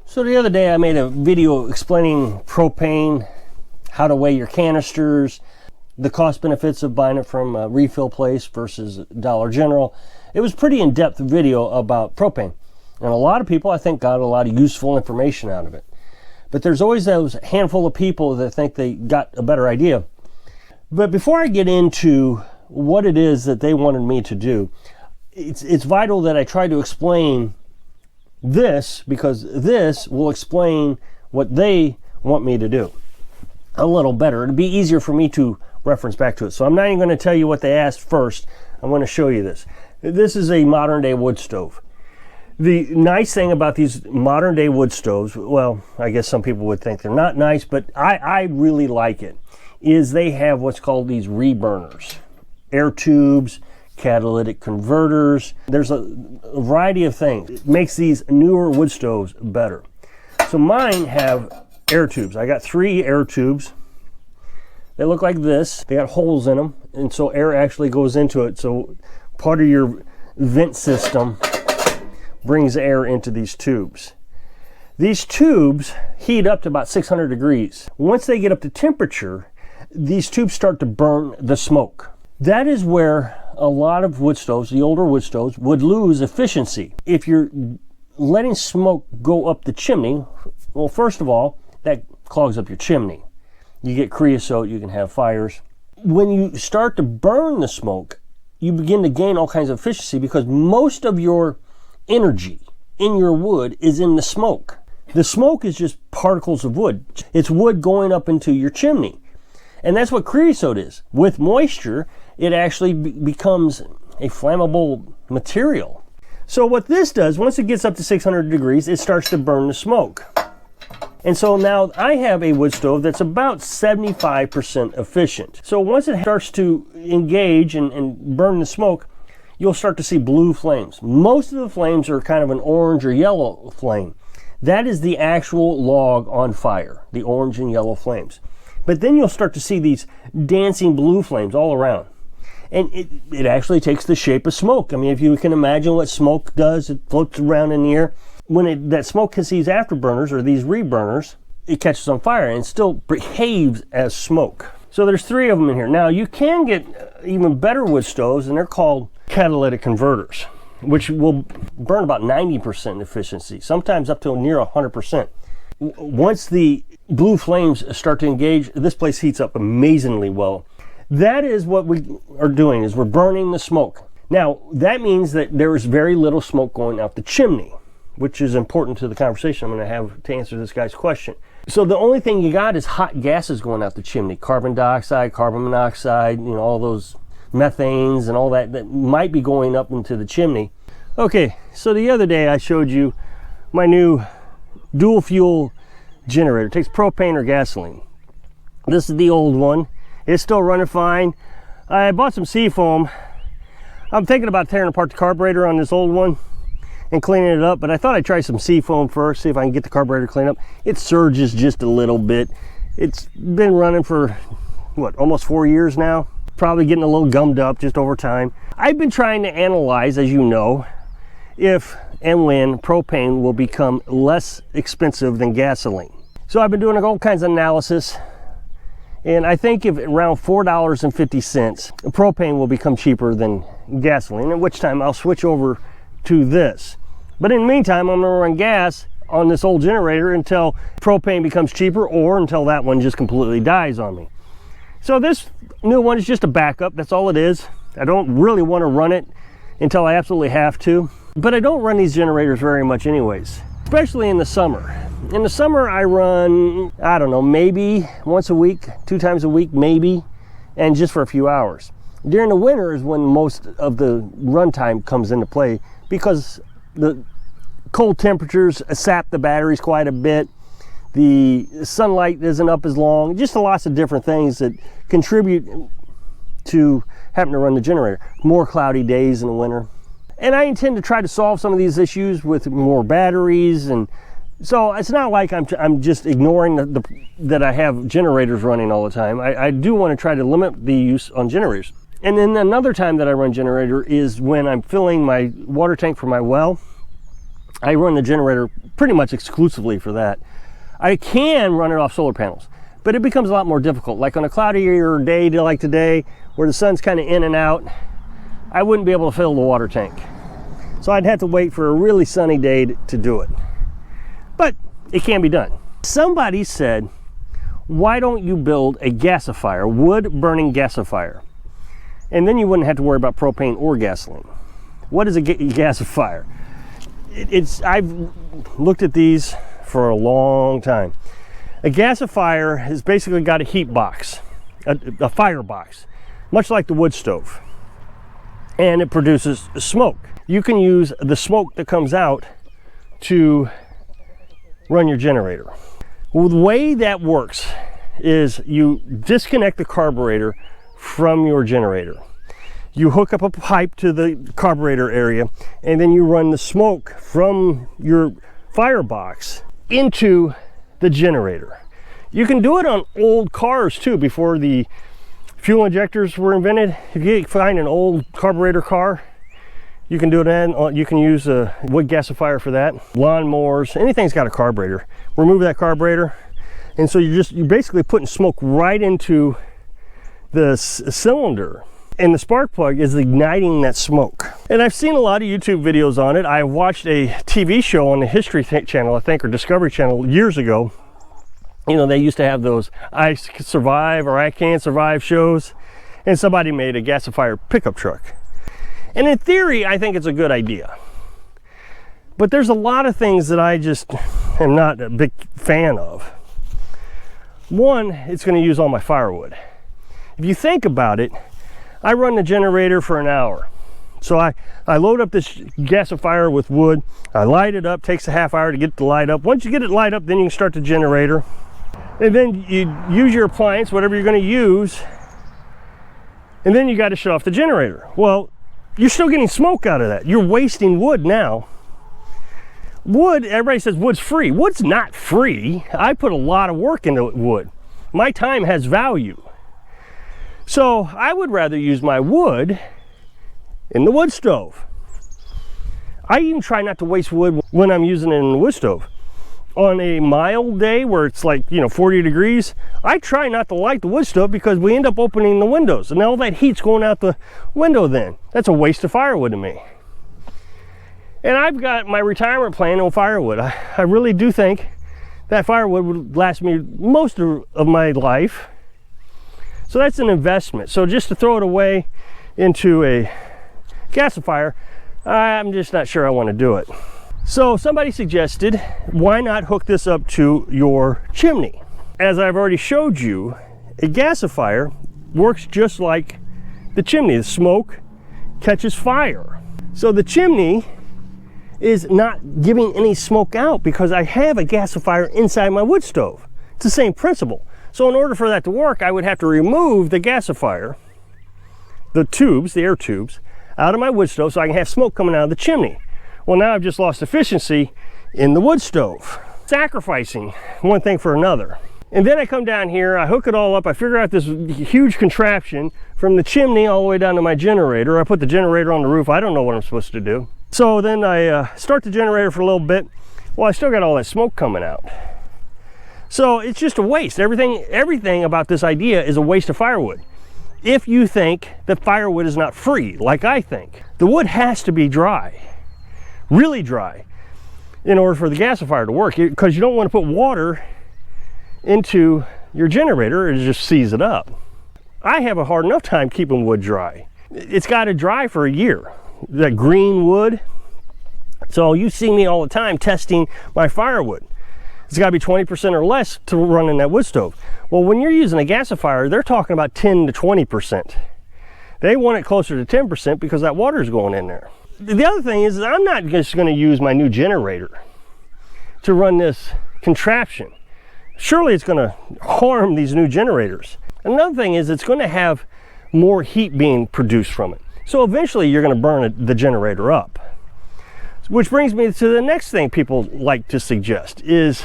So the other day I made a video explaining propane, how to weigh your canisters, the cost benefits of buying it from a refill place versus Dollar General. It was a pretty in-depth video about propane. And a lot of people, I think, got a lot of useful information out of it. But there's always those handful of people that think they got a better idea. But before I get into what it is that they wanted me to do, it's vital that I try to explain this, because this will explain what they want me to do a little better. It'll be easier for me to reference back to it. So I'm not even going to tell you what they asked first. I'm going to show you this. This is a modern day wood stove. The nice thing about these modern day wood stoves, well, I guess some people would think they're not nice, but I really like it, is they have what's called these reburners, air tubes, catalytic converters. There's a variety of things. It makes these newer wood stoves better. So mine have air tubes. I got 3 air tubes. They look like this. They got holes in them, and so air actually goes into it. So part of your vent system brings air into these tubes. These tubes heat up to about 600 degrees. Once they get up to temperature, these tubes start to burn the smoke. That is where a lot of wood stoves, the older wood stoves, would lose efficiency. If you're letting smoke go up the chimney, well, first of all, that clogs up your chimney. You get creosote, you can have fires. When you start to burn the smoke, you begin to gain all kinds of efficiency, because most of your energy in your wood is in the smoke. The smoke is just particles of wood. It's wood going up into your chimney. And that's what creosote is. With moisture, it actually becomes a flammable material. So what this does, once it gets up to 600 degrees, it starts to burn the smoke. And so now I have a wood stove that's about 75% efficient. So once it starts to engage and burn the smoke, you'll start to see blue flames. Most of the flames are kind of an orange or yellow flame. That is the actual log on fire, the orange and yellow flames. But then you'll start to see these dancing blue flames all around. And it actually takes the shape of smoke. I mean, if you can imagine what smoke does, it floats around in the air. When that smoke hits these afterburners, or these reburners, it catches on fire and still behaves as smoke. So there's 3 of them in here. Now you can get even better wood stoves, and they're called catalytic converters, which will burn about 90% efficiency, sometimes up to near 100%. Once the blue flames start to engage, this place heats up amazingly well. That is what we are doing, is we're burning the smoke. Now, that means that there is very little smoke going out the chimney, which is important to the conversation I'm going to have to answer this guy's question. So the only thing you got is hot gases going out the chimney, carbon dioxide, carbon monoxide, all those methanes and all that might be going up into the chimney. Okay, so the other day I showed you my new dual fuel generator. It takes propane or gasoline. This is the old one. It's still running fine. I bought some seafoam. I'm thinking about tearing apart the carburetor on this old one and cleaning it up, but I thought I'd try some seafoam first, see if I can get the carburetor cleaned up. It surges just a little bit. It's been running for, almost 4 years now. Probably getting a little gummed up just over time. I've been trying to analyze, as you know, if and when propane will become less expensive than gasoline. So I've been doing all kinds of analysis, and I think if around $4.50, propane will become cheaper than gasoline, at which time I'll switch over to this. But in the meantime, I'm going to run gas on this old generator until propane becomes cheaper, or until that one just completely dies on me. So this new one is just a backup. That's all it is. I don't really want to run it until I absolutely have to. But I don't run these generators very much anyways, especially in the summer. In the summer, I run, I don't know, maybe once a week, 2 times a week, maybe, and just for a few hours. During the winter is when most of the runtime comes into play, because the cold temperatures sap the batteries quite a bit. The sunlight isn't up as long. Just lots of different things that contribute to having to run the generator. More cloudy days in the winter. And I intend to try to solve some of these issues with more batteries, and so it's not like I'm just ignoring that I have generators running all the time. I do want to try to limit the use on generators. And then another time that I run generator is when I'm filling my water tank for my well. I run the generator pretty much exclusively for that. I can run it off solar panels, but it becomes a lot more difficult. Like on a cloudier day like today, where the sun's kind of in and out, I wouldn't be able to fill the water tank. So I'd have to wait for a really sunny day to do it. But it can be done. Somebody said, why don't you build a gasifier, wood burning gasifier? And then you wouldn't have to worry about propane or gasoline. What is a gasifier? I've looked at these for a long time. A gasifier has basically got a heat box, a fire box, much like the wood stove. And it produces smoke. You can use the smoke that comes out to run your generator. Well, the way that works is you disconnect the carburetor from your generator. You hook up a pipe to the carburetor area, and then you run the smoke from your firebox into the generator. You can do it on old cars too, before the fuel injectors were invented. If you find an old carburetor car, you can do it in. You can use a wood gasifier for that. Lawnmowers, anything's got a carburetor. Remove that carburetor, and so you're basically putting smoke right into the cylinder, and the spark plug is igniting that smoke. And I've seen a lot of YouTube videos on it. I watched a TV show on the History Channel, I think, or Discovery Channel years ago. You know, they used to have those I Survive or I Can't Survive shows, and somebody made a gasifier pickup truck. And in theory, I think it's a good idea. But there's a lot of things that I just am not a big fan of. One, it's going to use all my firewood. If you think about it, I run the generator for an hour. So I load up this gasifier with wood, I light it up, takes a half hour to get it to light up. Once you get it light up, then you can start the generator. And then you use your appliance, whatever you're going to use, and then you got to shut off the generator. Well, you're still getting smoke out of that. You're wasting wood now. Wood, everybody says wood's free. Wood's not free. I put a lot of work into wood. My time has value. So I would rather use my wood in the wood stove. I even try not to waste wood when I'm using it in the wood stove. On a mild day where it's like, 40 degrees, I try not to light the wood stove because we end up opening the windows and all that heat's going out the window then. That's a waste of firewood to me. And I've got my retirement plan on firewood. I really do think that firewood would last me most of my life. So that's an investment. So just to throw it away into a gasifier, I'm just not sure I want to do it. So somebody suggested, why not hook this up to your chimney? As I've already showed you, a gasifier works just like the chimney. The smoke catches fire. So the chimney is not giving any smoke out because I have a gasifier inside my wood stove. It's the same principle. So in order for that to work, I would have to remove the gasifier, the tubes, the air tubes, out of my wood stove so I can have smoke coming out of the chimney. Well, now I've just lost efficiency in the wood stove. Sacrificing one thing for another. And then I come down here, I hook it all up, I figure out this huge contraption from the chimney all the way down to my generator. I put the generator on the roof. I don't know what I'm supposed to do. So then I start the generator for a little bit. Well, I still got all that smoke coming out. So it's just a waste. Everything about this idea is a waste of firewood. If you think that firewood is not free, like I think, the wood has to be dry, really dry, in order for the gasifier to work, because you don't want to put water into your generator, it just sees it up. I have a hard enough time keeping wood dry. It's got to dry for a year. That green wood. So you see me all the time testing my firewood. It's got to be 20% or less to run in that wood stove. Well, when you're using a gasifier, they're talking about 10 to 20%. They want it closer to 10% because that water is going in there. The other thing is I'm not just going to use my new generator to run this contraption. Surely it's going to harm these new generators. Another thing is it's going to have more heat being produced from it. So eventually you're going to burn the generator up. Which brings me to the next thing people like to suggest is,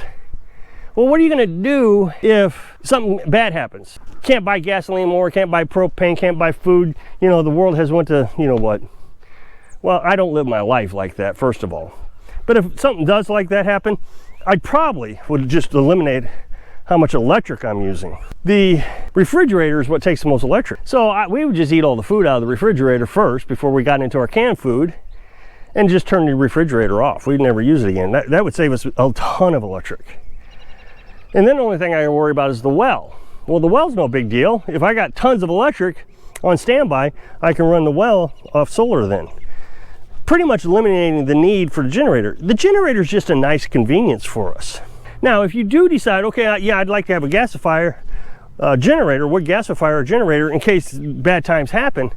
well, what are you going to do if something bad happens? Can't buy gasoline more, can't buy propane, can't buy food. The world has went to, what? Well, I don't live my life like that, first of all. But if something does like that happen, I probably would just eliminate how much electric I'm using. The refrigerator is what takes the most electric. So we would just eat all the food out of the refrigerator first before we got into our canned food, and just turn the refrigerator off. We'd never use it again. That would save us a ton of electric. And then the only thing I worry about is the well. Well, the well's no big deal. If I got tons of electric on standby, I can run the well off solar then. Pretty much eliminating the need for the generator. The generator is just a nice convenience for us. Now, if you do decide, okay, yeah, I'd like to have a gasifier generator, wood gasifier generator in case bad times happen,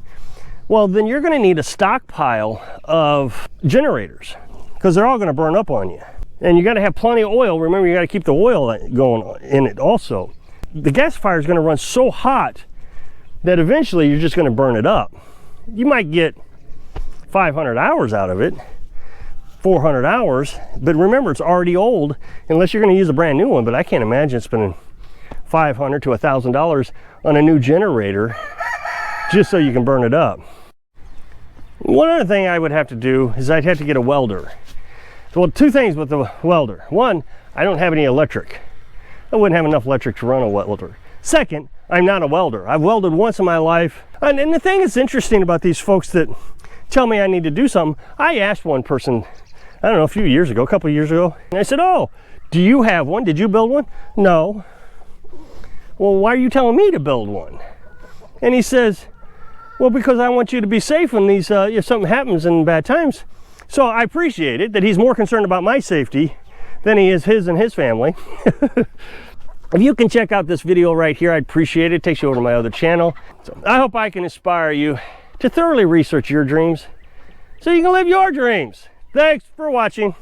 well, then you're going to need a stockpile of generators because they're all going to burn up on you. And you got to have plenty of oil. Remember, you got to keep the oil going in it also. The gasifier is going to run so hot that eventually you're just going to burn it up. You might get 500 hours out of it, 400 hours, but remember, it's already old unless you're going to use a brand new one. But I can't imagine spending $500 to $1,000 on a new generator just so you can burn it up. One other thing I would have to do is I'd have to get a welder. Well, two things with the welder. One, I don't have any electric. I wouldn't have enough electric to run a welder. Second, I'm not a welder. I've welded once in my life. And the thing that's interesting about these folks that tell me I need to do something, I asked one person, I don't know, a few years ago, a couple of years ago, and I said, oh, do you have one? Did you build one? No. Well, why are you telling me to build one? And he says, well, because I want you to be safe when these, if something happens in bad times. So I appreciate it that he's more concerned about my safety than he is his and his family. If you can check out this video right here, I'd appreciate it. It takes you over to my other channel. So I hope I can inspire you to thoroughly research your dreams so you can live your dreams. Thanks for watching.